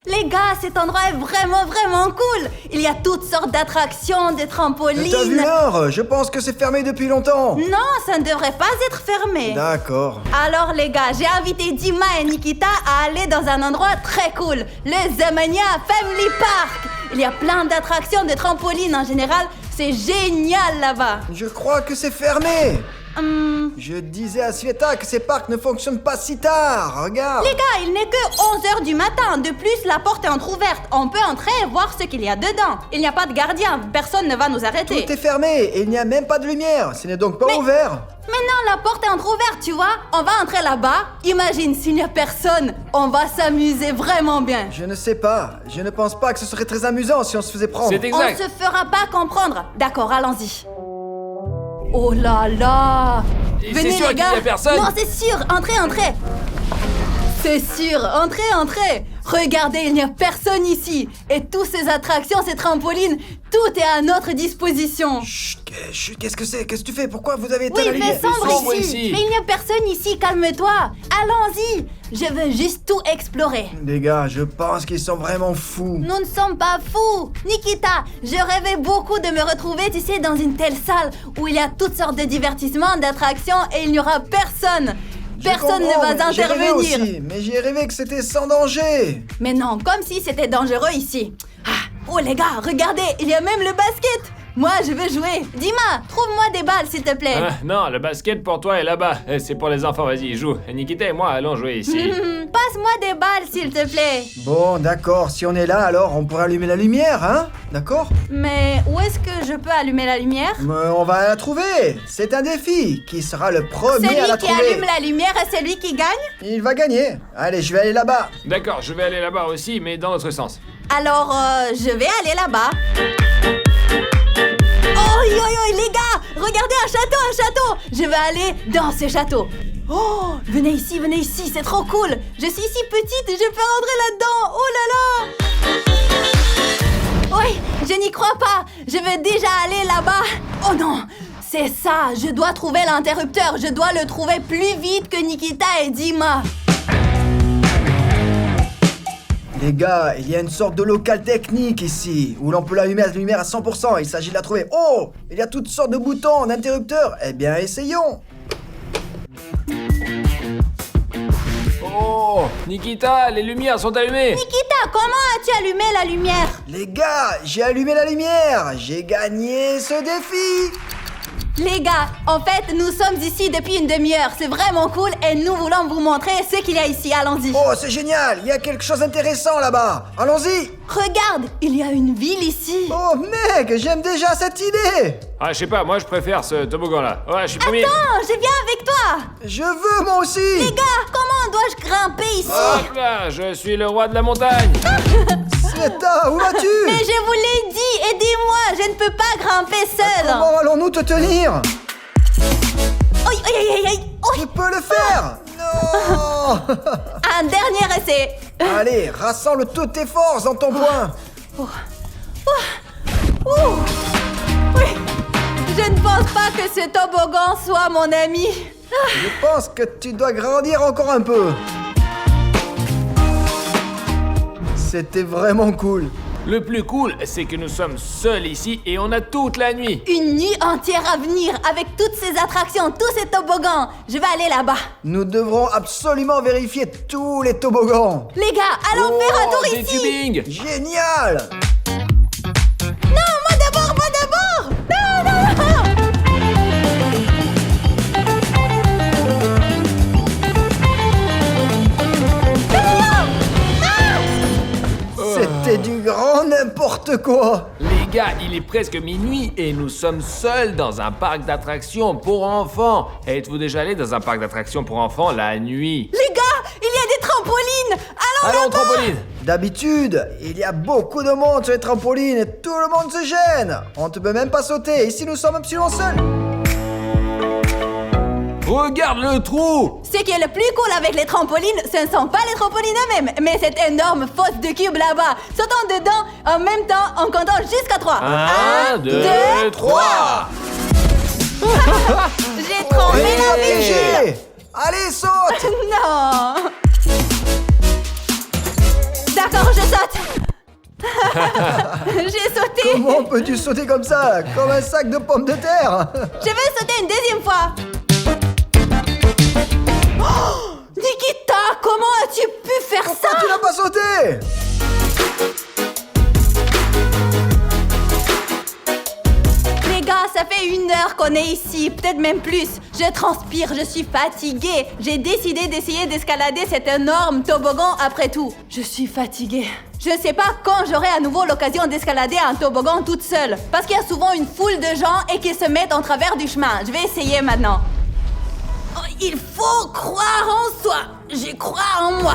Les gars, cet endroit est vraiment cool. Il y a toutes sortes d'attractions, de trampolines. T'as vu l'heure? Je pense que c'est fermé depuis longtemps. Non, ça ne devrait pas être fermé. D'accord. Alors les gars, j'ai invité Dima et Nikita à aller dans un endroit très cool, le Zamania Family Park. Il y a plein d'attractions, de trampolines en général. C'est génial là-bas. Je crois que c'est fermé. Je disais à Sveta que ces parcs ne fonctionnent pas si tard. Regarde. Les gars, il n'est que 11h du matin. De plus, la porte est entrouverte. On peut entrer et voir ce qu'il y a dedans. Il n'y a pas de gardien. Personne ne va nous arrêter. Tout est fermé et il n'y a même pas de lumière. Ce n'est donc pas ouvert. Mais non, la porte est entrouverte, tu vois. On va entrer là-bas. Imagine s'il n'y a personne. On va s'amuser vraiment bien. Je ne sais pas. Je ne pense pas que ce serait très amusant si on se faisait prendre. C'est exact. On se fera pas comprendre. D'accord, allons-y. Oh là là! Et Venez c'est sûr les qu'il y gars! a personne? Non, c'est sûr! Entrez! C'est sûr! Entrez! Regardez, il n'y a personne ici! Et toutes ces attractions, ces trampolines, tout est à notre disposition! Chut, qu'est-ce que c'est? Qu'est-ce que tu fais? Pourquoi vous avez été Oui, à la il fait lumière? sombre ici! Mais il n'y a personne ici, calme-toi! Allons-y! Je veux juste tout explorer! Les gars, je pense qu'ils sont vraiment fous. Nous ne sommes pas fous! Nikita, je rêvais beaucoup de me retrouver, tu sais, dans une telle salle où il y a toutes sortes de divertissements, d'attractions et il n'y aura personne! Personne ne va J'ai rêvé intervenir! aussi, mais j'ai rêvé que c'était sans danger. Mais non, comme si c'était dangereux ici! Ah, oh les gars, regardez, il y a même le basket! Moi, je veux jouer! Dima, trouve-moi des balles, s'il te plaît! Non, le basket pour toi est là-bas. C'est pour les enfants, vas-y, joue. Nikita et moi allons jouer ici. Passe-moi des balles, s'il te plaît! Bon, d'accord, si on est là, alors on pourra allumer la lumière, hein? D'accord? Mais où est-ce que je peux allumer la lumière? Mais on va la trouver. C'est un défi. Qui sera le premier à la Celui qui trouver? allume la lumière est celui qui gagne? Il va gagner. Allez, je vais aller là-bas. D'accord, je vais aller là-bas aussi, mais dans l'autre sens. Alors, je vais aller là-bas. Oh, les gars, regardez un château! Je vais aller dans ce château. Oh, venez ici, c'est trop cool. Je suis si petite, je peux rentrer là-dedans. Oh là là. Oui, je n'y crois pas. Je veux déjà aller là-bas. Oh non, c'est ça, je dois trouver l'interrupteur. Je dois le trouver plus vite que Nikita et Dima. Les gars, il y a une sorte de local technique ici, où l'on peut allumer la lumière à 100%. Il s'agit de la trouver. Oh, il y a toutes sortes de boutons, d'interrupteurs. Eh bien, essayons. Oh, Nikita, les lumières sont allumées. Nikita, comment as-tu allumé la lumière? Les gars, j'ai allumé la lumière. J'ai gagné ce défi. Les gars, en fait, nous sommes ici depuis une demi-heure. C'est vraiment cool et nous voulons vous montrer ce qu'il y a ici. Allons-y. Oh, c'est génial. Il y a quelque chose d'intéressant là-bas. Allons-y. Regarde, il y a une ville ici. Oh, mec, j'aime déjà cette idée. Ah, je sais pas, moi je préfère ce toboggan-là. Ouais, je suis premier. Attends, je viens avec toi. Je veux, moi aussi. Les gars, comment dois-je grimper ici? Hop là, je suis le roi de la montagne. Sveta, où vas-tu? Mais je vous l'ai dit, aidez-moi, je ne peux pas grimper seule. Comment allons-nous te tenir? Aïe. Je peux le faire. Non. Un dernier essai. Allez, rassemble toutes tes forces dans ton poing. Oui, je ne pense pas que ce toboggan soit mon ami. Je pense que tu dois grandir encore un peu. C'était vraiment cool. Le plus cool, c'est que nous sommes seuls ici et on a toute la nuit. Une nuit entière à venir avec toutes ces attractions, tous ces toboggans. Je vais aller là-bas. Nous devrons absolument vérifier tous les toboggans. Les gars, allons faire un tour des ici. tubing. Génial. Non, moi d'abord. Non. C'était du grand n'importe quoi. Les gars, il est presque minuit et nous sommes seuls dans un parc d'attractions pour enfants. Êtes-vous déjà allé dans un parc d'attractions pour enfants la nuit? Les gars, il y a des trampolines. Allons, là-bas. trampoline. D'habitude, il y a beaucoup de monde sur les trampolines et tout le monde se gêne. On ne peut même pas sauter. Ici, nous sommes absolument seuls. Regarde le trou. Ce qui est le plus cool avec les trampolines, ce ne sont pas les trampolines eux-mêmes, mais cette énorme fosse de cubes là-bas. Sautons dedans en même temps en comptant jusqu'à 3. 1, 2, 3. J'ai trempé la ville. Piégé. Allez, saute. Non. D'accord, je saute. J'ai sauté. Comment peux-tu sauter comme ça? Comme un sac de pommes de terre. Je vais sauter une deuxième fois. Oh, Nikita, comment as-tu pu faire ça? Tu n'as pas sauté? Les gars, ça fait 1 heure qu'on est ici, peut-être même plus. Je transpire, je suis fatiguée. J'ai décidé d'essayer d'escalader cet énorme toboggan après tout. Je suis fatiguée. Je ne sais pas quand j'aurai à nouveau l'occasion d'escalader un toboggan toute seule. Parce qu'il y a souvent une foule de gens et qu'ils se mettent en travers du chemin. Je vais essayer maintenant. Oh, il faut croire en soi. Je crois en moi.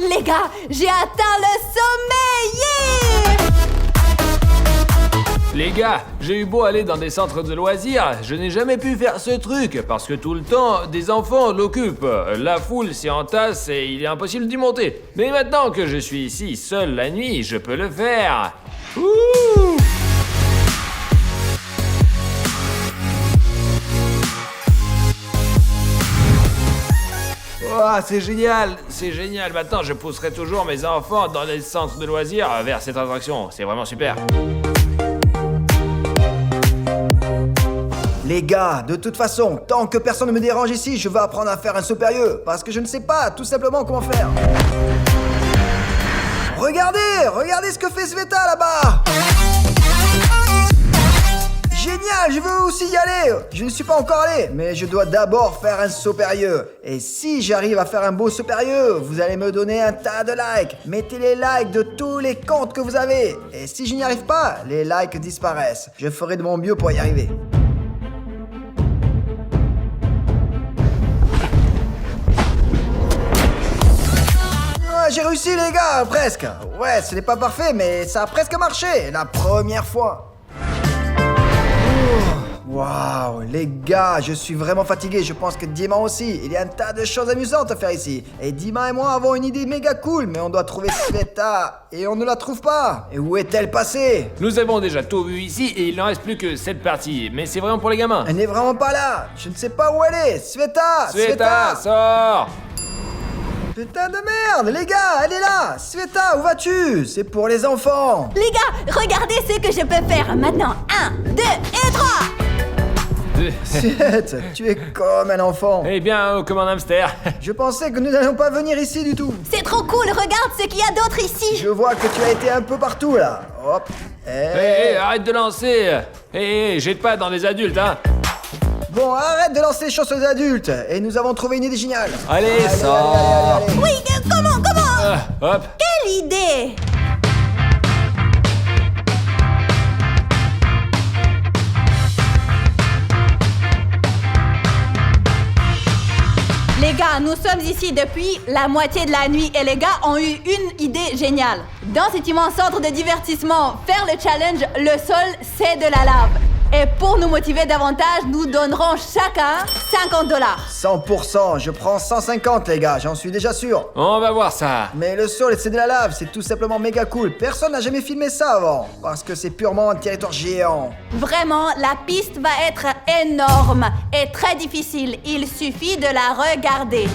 Les gars, j'ai atteint le sommet! Yeah! Les gars, j'ai eu beau aller dans des centres de loisirs, je n'ai jamais pu faire ce truc parce que tout le temps, des enfants l'occupent. La foule s'y entasse et il est impossible d'y monter. Mais maintenant que je suis ici seul la nuit, je peux le faire. Ouh! Oh, c'est génial! Maintenant, je pousserai toujours mes enfants dans les centres de loisirs vers cette attraction. C'est vraiment super. Les gars, de toute façon, tant que personne ne me dérange ici, je vais apprendre à faire un saut périlleux. Parce que je ne sais pas tout simplement comment faire. Regardez ce que fait Sveta là-bas! Génial, je veux aussi y aller. Je ne suis pas encore allé, mais je dois d'abord faire un saut périlleux. Et si j'arrive à faire un beau saut périlleux, vous allez me donner un tas de likes. Mettez les likes de tous les comptes que vous avez. Et si je n'y arrive pas, les likes disparaissent. Je ferai de mon mieux pour y arriver. J'ai réussi les gars, presque. Ouais, ce n'est pas parfait, mais ça a presque marché, la première fois. Waouh, les gars, je suis vraiment fatigué, je pense que Dima aussi. Il y a un tas de choses amusantes à faire ici. Et Dima et moi avons une idée méga cool, mais on doit trouver Sveta. Et on ne la trouve pas. Et où est-elle passée? Nous avons déjà tout vu ici et il n'en reste plus que cette partie. Mais c'est vraiment pour les gamins. Elle n'est vraiment pas là. Je ne sais pas où elle est. Sveta! Sveta, sors! Putain de merde, les gars, elle est là. Sveta, où vas-tu? C'est pour les enfants. Les gars, regardez ce que je peux faire maintenant. 1, 2 et 3. Sveta, tu es comme un enfant. Eh bien, comme un hamster. Je pensais que nous n'allions pas venir ici du tout. C'est trop cool, regarde ce qu'il y a d'autre ici. Je vois que tu as été un peu partout là. Hop. Hé, arrête de lancer. Hé, jette pas dans les adultes, hein. Bon, arrête de lancer des choses aux adultes. Et nous avons trouvé une idée géniale. Allez, sors. Oui, comment Hop. Quelle idée! Les gars, nous sommes ici depuis la moitié de la nuit et les gars ont eu une idée géniale. Dans cet immense centre de divertissement, faire le challenge « Le sol, c'est de la lave ». Et pour nous motiver davantage, nous donnerons chacun $50. 100%, je prends 150 les gars, j'en suis déjà sûr. On va voir ça. Mais le sol c'est de la lave, c'est tout simplement méga cool. Personne n'a jamais filmé ça avant, parce que c'est purement un territoire géant. Vraiment, la piste va être énorme et très difficile. Il suffit de la regarder.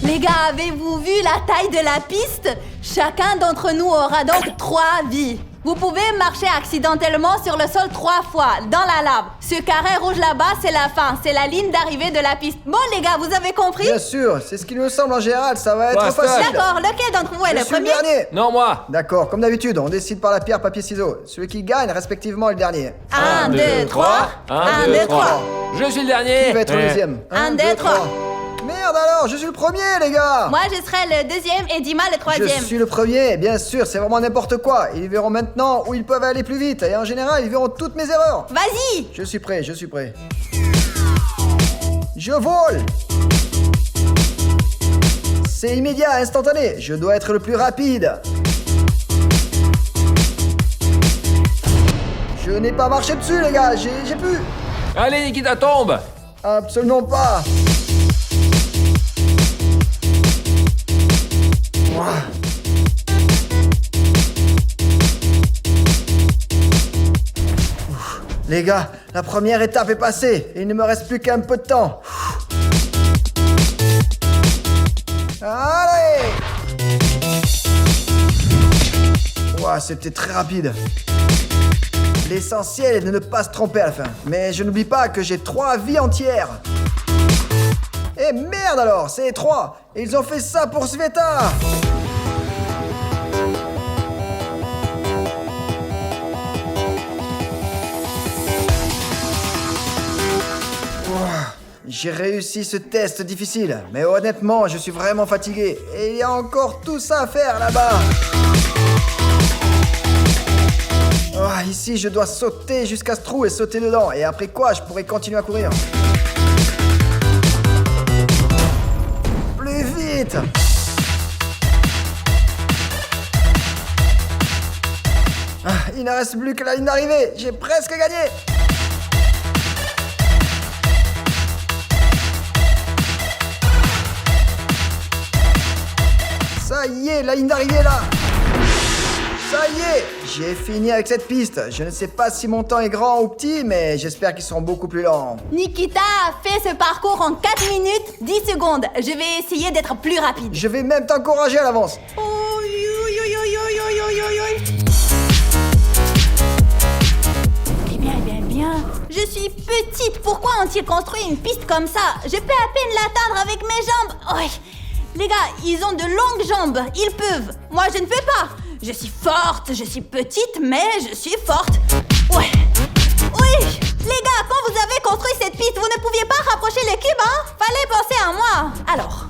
Les gars, avez-vous vu la taille de la piste? Chacun d'entre nous aura donc 3 vies. Vous pouvez marcher accidentellement sur le sol 3 fois, dans la lave. Ce carré rouge là-bas, c'est la fin, c'est la ligne d'arrivée de la piste. Bon les gars, vous avez compris? Bien sûr, c'est ce qui me semble en général, ça va être Basta. facile. D'accord, lequel d'entre vous est Je le suis le premier? dernier. Non, moi. D'accord, comme d'habitude, on décide par la pierre, papier, ciseaux. Celui qui gagne, respectivement, est le dernier. 1, 2, 3. 1, 2, 3. Je suis le dernier. Qui va être le deuxième? 1, 2, 3. Merde alors, je suis le premier les gars. Moi, je serai le deuxième et Dima le Je troisième. suis le premier, bien sûr, c'est vraiment n'importe quoi. Ils verront maintenant où ils peuvent aller plus vite. Et en général, ils verront toutes mes erreurs. Vas-y! Je suis prêt, je suis prêt. Je vole. C'est immédiat, instantané. Je dois être le plus rapide. Je n'ai pas marché dessus les gars, j'ai pu. Allez, Nikita, tombe. Absolument pas. Les gars, la première étape est passée et il ne me reste plus qu'un peu de temps. Allez! Ouah, c'était très rapide. L'essentiel est de ne pas se tromper à la fin. Mais je n'oublie pas que j'ai 3 vies entières. Eh merde alors, c'est 3. Et ils ont fait ça pour Sveta. J'ai réussi ce test difficile, mais honnêtement, je suis vraiment fatigué. Et il y a encore tout ça à faire là-bas. Oh, ici, je dois sauter jusqu'à ce trou et sauter dedans. Et après quoi, je pourrai continuer à courir. Plus vite! Ah, il ne reste plus que la ligne d'arrivée. J'ai presque gagné. Ça y est, la ligne d'arrivée est là. Ça y est, j'ai fini avec cette piste. Je ne sais pas si mon temps est grand ou petit, mais j'espère qu'ils seront beaucoup plus lents. Nikita a fait ce parcours en 4 minutes, 10 secondes. Je vais essayer d'être plus rapide. Je vais même t'encourager à l'avance. Eh bien. Je suis petite. Pourquoi ont-ils construit une piste comme ça? Je peux à peine l'atteindre avec mes jambes. Oui. Les gars, ils ont de longues jambes. Ils peuvent. Moi, je ne peux pas. Je suis forte, je suis petite, mais je suis forte. Ouais. Oui. Les gars, quand vous avez construit cette piste, vous ne pouviez pas rapprocher les cubes, hein? Fallait penser à moi. Alors.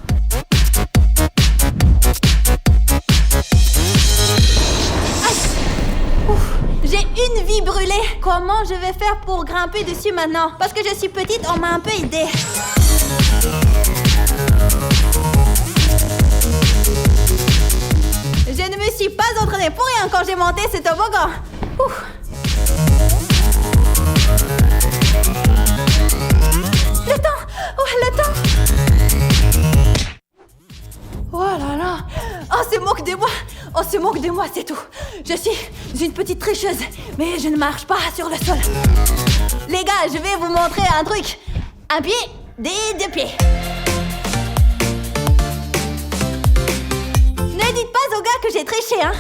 J'ai une vie brûlée. Comment je vais faire pour grimper dessus maintenant? Parce que je suis petite, on m'a un peu aidée. Je ne me suis pas entraînée pour rien quand j'ai monté ce toboggan. Ouf. Le temps. Oh, le temps. Oh là là. Oh, se moque de moi. Oh, se moque de moi, c'est tout. Je suis une petite tricheuse, mais je ne marche pas sur le sol. Les gars, je vais vous montrer un truc. Un pied, des 2 pieds. Ne dites pas aux gars que j'ai triché, hein.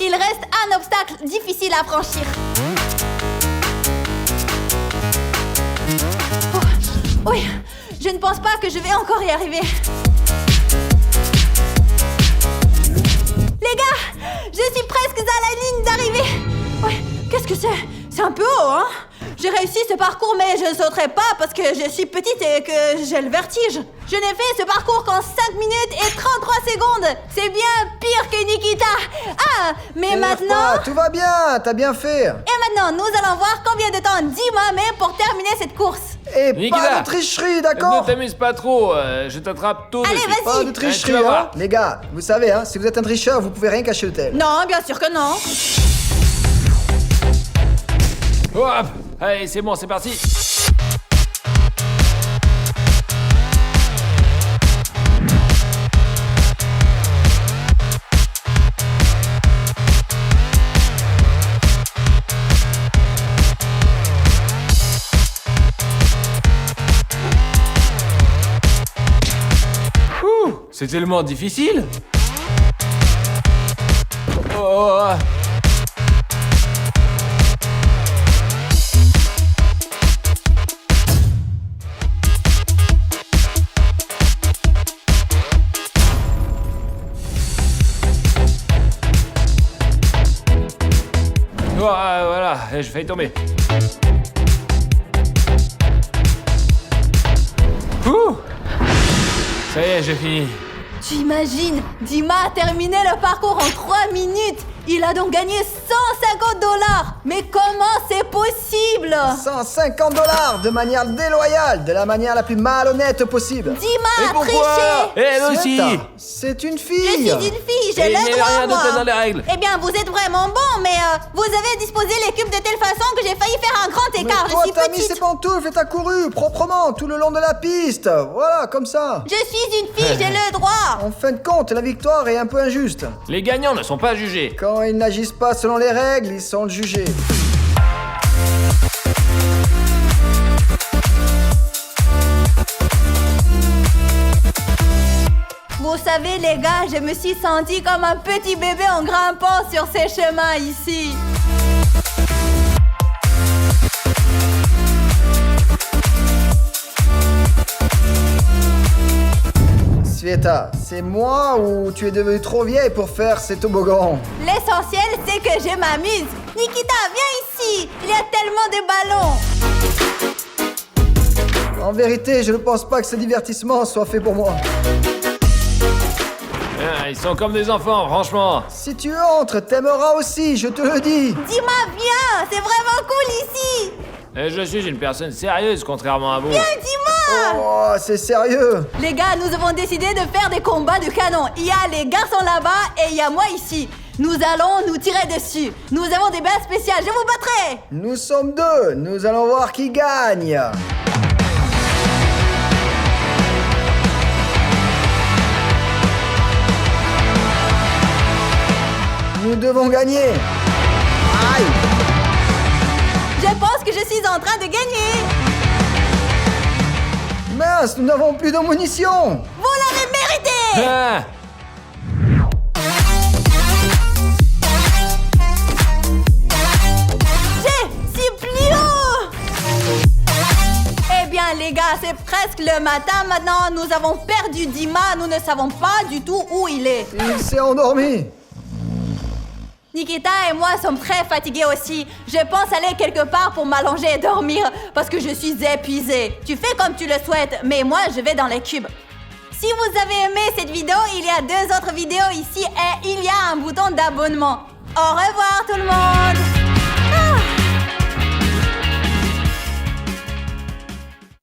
Il reste un obstacle difficile à franchir. Oh, oui, je ne pense pas que je vais encore y arriver. Les gars, je suis presque à la ligne d'arrivée. Ouais, qu'est-ce que c'est? C'est un peu haut, hein? J'ai réussi ce parcours, mais je ne sauterai pas parce que je suis petite et que j'ai le vertige. Je n'ai fait ce parcours qu'en 5 minutes et 33 secondes. C'est bien pire que Nikita. Ah, mais maintenant... Tout va bien, t'as bien fait. Et maintenant, nous allons voir combien de temps Dima met pour terminer cette course. Et Nikita, pas de tricherie, d'accord? Ne t'amuse pas trop, je t'attrape tôt Allez, de suite. vas-y. Pas de Tu tricherie, vas voir. hein? Les gars, vous savez, hein, si vous êtes un tricheur, vous pouvez rien cacher de tel. Non, bien sûr que non. Hop. Allez, c'est bon, c'est parti. C'est tellement difficile. Oh. Voilà, je failli tomber. Ouh. Ça y est, j'ai fini. Tu imagines, Dima a terminé le parcours en 3 minutes. Il a donc gagné 100 $150. Mais comment c'est possible? 150 $, de manière déloyale, de la manière la plus malhonnête possible. Dima a triché. Elle aussi. Sveta, c'est une Je fille. suis une fille, j'ai Et il le n'y a droit, rien de tel dans moi. les règles. Eh bien, vous êtes vraiment bon, mais vous avez disposé les cubes de telle façon que j'ai failli faire un grand Mais écart. toi, Je suis t'as mis petite. ses pantoufles et t'as couru proprement tout le long de la piste. Voilà, comme ça. Je suis une fille, j'ai le droit. En fin de compte, la victoire est un peu injuste. Les gagnants ne sont pas jugés. Quand ils n'agissent pas selon les règles, ils sont jugés. Vous savez, les gars, je me suis sentie comme un petit bébé en grimpant sur ces chemins ici. Sveta, c'est moi ou tu es devenue trop vieille pour faire ces toboggans? L'essentiel, c'est que je m'amuse. Nikita, viens ici. Il y a tellement de ballons. En vérité, je ne pense pas que ce divertissement soit fait pour moi. Ah, ils sont comme des enfants, franchement. Si tu entres, t'aimeras aussi, je te le dis. Dis-moi, viens. C'est vraiment cool ici. Et je suis une personne sérieuse, contrairement à vous. Dis-moi. Oh, c'est sérieux. Les gars, nous avons décidé de faire des combats de canon. Il y a les garçons là-bas et il y a moi ici. Nous allons nous tirer dessus. Nous avons des bases spéciales. Je vous battrai. Nous sommes deux, nous allons voir qui gagne. Nous devons gagner. Aïe. Je pense que je suis en train de gagner. Mince, nous n'avons plus de munitions. Vous l'avez mérité. Ah, Je suis plus haut. Eh bien, les gars, c'est presque le matin maintenant. Nous avons perdu Dima. Nous ne savons pas du tout où il est. Il s'est endormi. Nikita et moi sommes très fatigués aussi. Je pense aller quelque part pour m'allonger et dormir parce que je suis épuisée. Tu fais comme tu le souhaites, mais moi je vais dans les cubes. Si vous avez aimé cette vidéo, il y a 2 autres vidéos ici et il y a un bouton d'abonnement. Au revoir tout le monde!